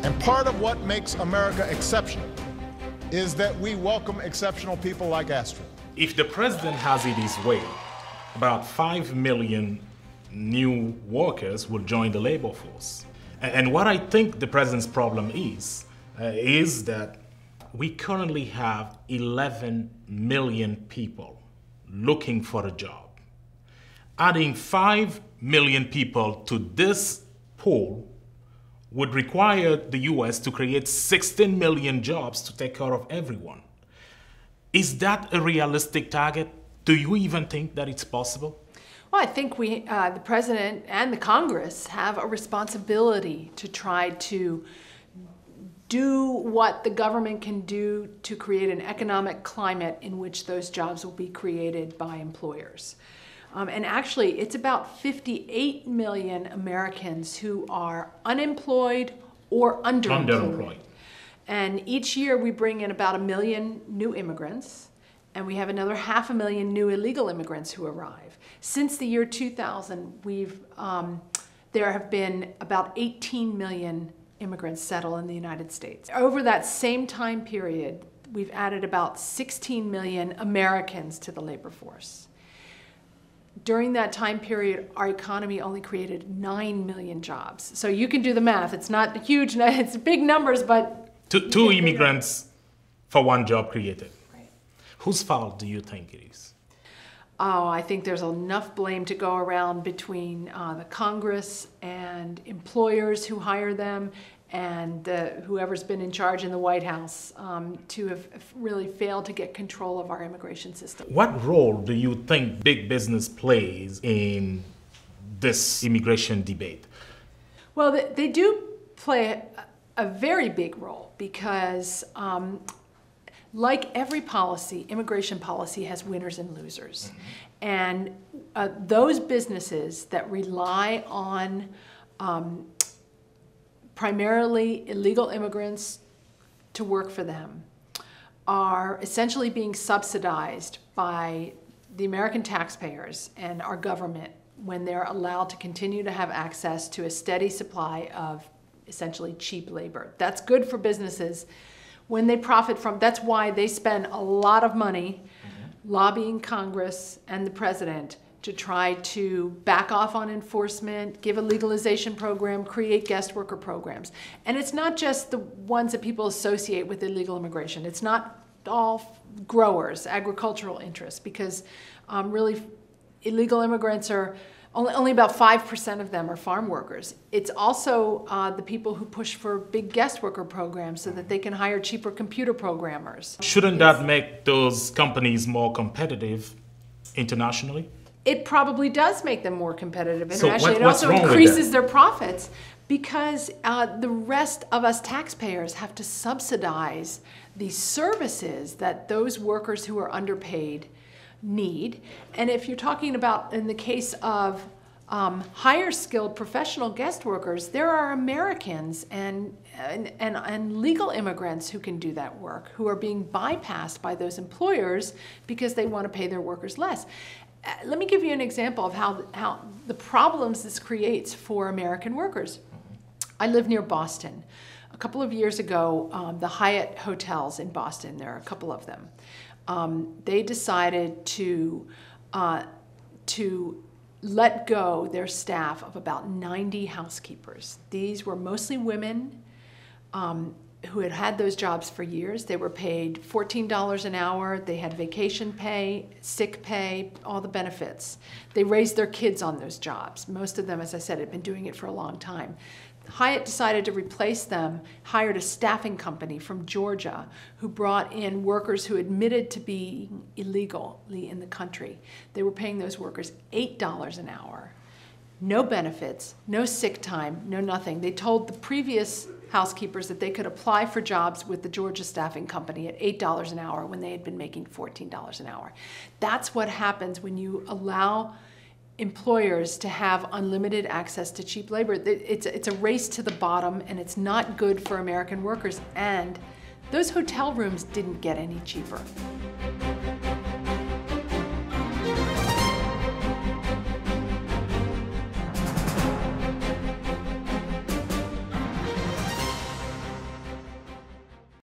And part of what makes America exceptional is that we welcome exceptional people like Astrid. If the president has it his way, about 5 million new workers will join the labor force. And what I think the president's problem is that we currently have 11 million people looking for a job. Adding 5 million people to this pool would require the US to create 16 million jobs to take care of everyone. Is that a realistic target? Do you even think that it's possible? Well, I think the President and the Congress have a responsibility to try to do what the government can do to create an economic climate in which those jobs will be created by employers. And actually, it's about 58 million Americans who are unemployed or underemployed. And each year we bring in about 1 million new immigrants, and we have another 500,000 new illegal immigrants who arrive. Since the year 2000, there have been about 18 million immigrants settle in the United States. Over that same time period, we've added about 16 million Americans to the labor force. During that time period, our economy only created 9 million jobs. So you can do the math. It's not huge, it's big numbers, but... Two immigrants for one job created. Right. Whose fault do you think it is? Oh, I think there's enough blame to go around between the Congress and employers who hire them and whoever's been in charge in the White House to have really failed to get control of our immigration system. What role do you think big business plays in this immigration debate? Well, they do play a very big role because like every policy, immigration policy has winners and losers. Mm-hmm. And those businesses that rely on primarily illegal immigrants to work for them are essentially being subsidized by the American taxpayers and our government when they're allowed to continue to have access to a steady supply of essentially cheap labor. That's good for businesses when they profit from. That's why they spend a lot of money lobbying Congress and the president to try to back off on enforcement, give a legalization program, create guest worker programs. And it's not just the ones that people associate with illegal immigration. It's not all growers, agricultural interests, because really illegal immigrants are only about 5% of them are farm workers. It's also the people who push for big guest worker programs so that they can hire cheaper computer programmers. Shouldn't that make those companies more competitive internationally? It probably does make them more competitive So internationally. It also increases their profits because the rest of us taxpayers have to subsidize the services that those workers who are underpaid need. And if you're talking about, in the case of higher skilled professional guest workers, there are Americans and legal immigrants who can do that work, who are being bypassed by those employers because they want to pay their workers less. Let me give you an example of how the problems this creates for American workers. I live near Boston. A couple of years ago, the Hyatt hotels in Boston, there are a couple of them, they decided to let go their staff of about 90 housekeepers. These were mostly women who had had those jobs for years. They were paid $14 an hour. They had vacation pay, sick pay, all the benefits. They raised their kids on those jobs. Most of them, as I said, had been doing it for a long time. Hyatt decided to replace them, hired a staffing company from Georgia who brought in workers who admitted to being illegally in the country. They were paying those workers $8 an hour. No benefits, no sick time, no nothing. They told the previous housekeepers that they could apply for jobs with the Georgia staffing company at $8 an hour when they had been making $14 an hour. That's what happens when you allow employers to have unlimited access to cheap labor. It's a race to the bottom, and it's not good for American workers. And those hotel rooms didn't get any cheaper.